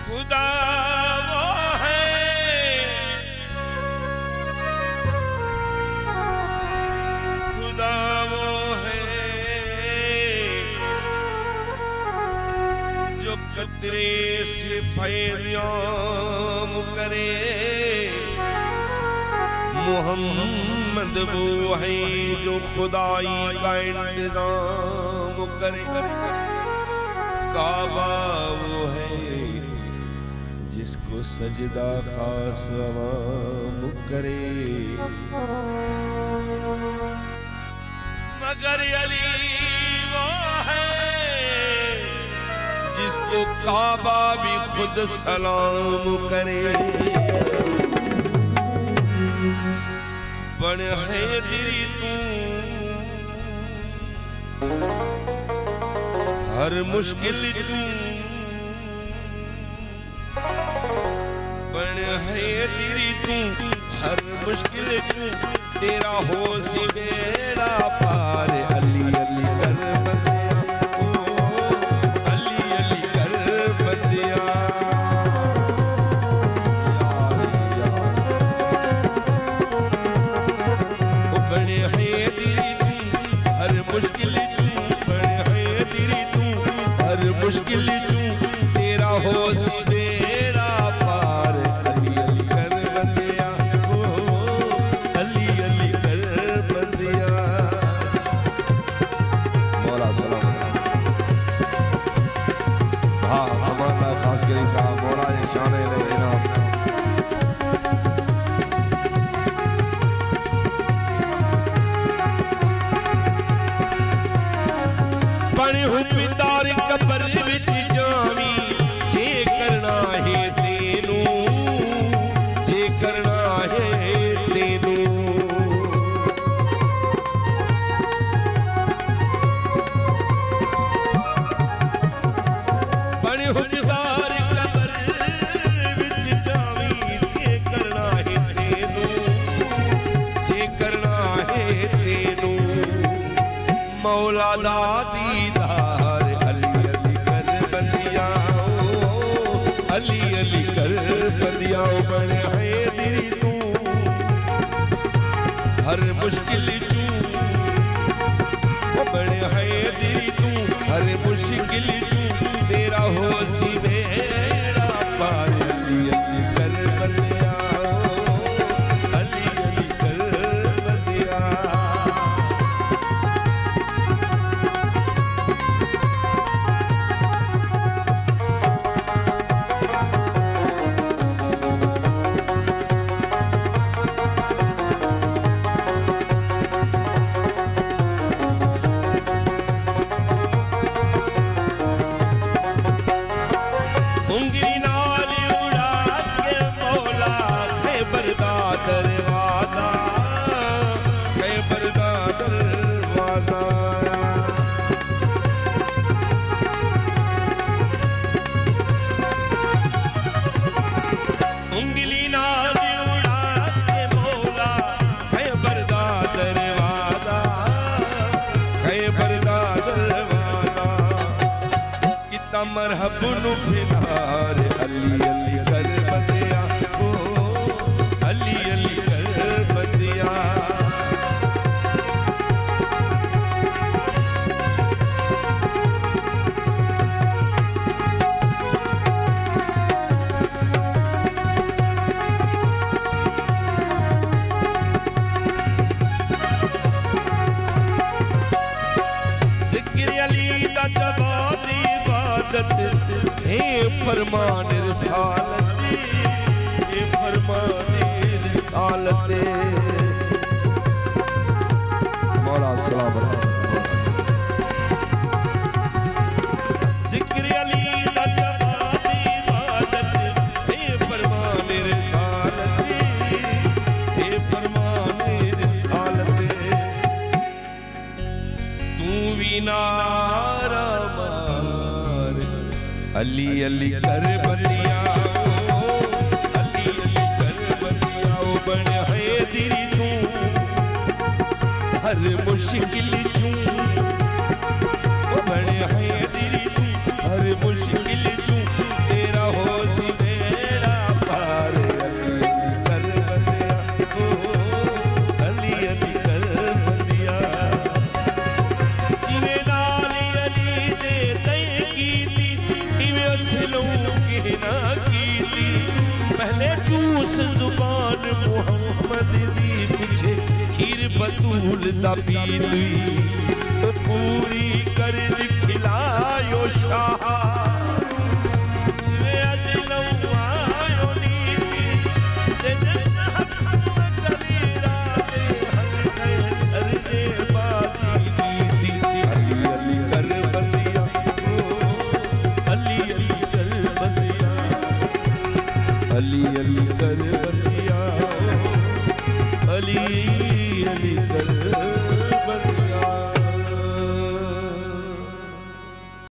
खुदा वो है, खुदा वो है जो कतरे से फैज़ करे। मोहम्मद वो है जो खुदाई का इंतजाम करे। काबा वो है जिसको सजदा खास अवाम करे। मगर अली वो है जिसको काबा भी खुद सलाम करे। बन है तेरी तू हर मुश्किल तू, बन है तेरी तू हर मुश्किल तू, तेरा हो सी बेड़ा पार। अली अली कर बंदिया, ओ अली अली कर बंदिया। मुश्किल तू बड़े है तेरी तू हर मुश्किल तू, तेरा हो सी बेड़ा पार। अली अली कर बंदिया, ओ अली अली कर बंदिया। मौला सलाम। हाँ हमारा खास करी साहब मौला ने शान लेना। बने हुक्मदार कबर विच जावी, जे करना है तेनू, जे करना है तेनू। बने हुक्मदार कबर विच जावी, जे करना है तेनू, जे करना है तेनू। मौला दा दीदार अली अली कर बंदिया, ओ अली अली कर बंदिया। बने है तेरी तू हर मुश्किल चू, बने है तेरी तू हर मुश्किल चू, तेरा हो सी बेड़ा पार। अली अली कर बंदिया, ओ अली अली कर बंदिया। मरहब नु फिनार अली अली कर बंदिया, ओ अली अली कर बंदिया। जिक्र अली दा जवाब हे फरमान रिसालत, हे फरमान रिसालत। मौला सलाम। जिक्र अली दा जवाब इबादत, हे फरमान रिसालत, हे फरमान रिसालत। तू भी नारा अली अली कर बंदिया, ओ अली अली कर बंदिया। ओ बन है तेरी तू हर मुश्किल चू, बतूल दा पीत ओ पूरी कर खिलायो शाह वे अज लवायो नीति जे करी राते हक सरजे बाजी नीति अली अली कर बंदिया अली अली कर बंदिया अली अली कर बंदिया अली अली कर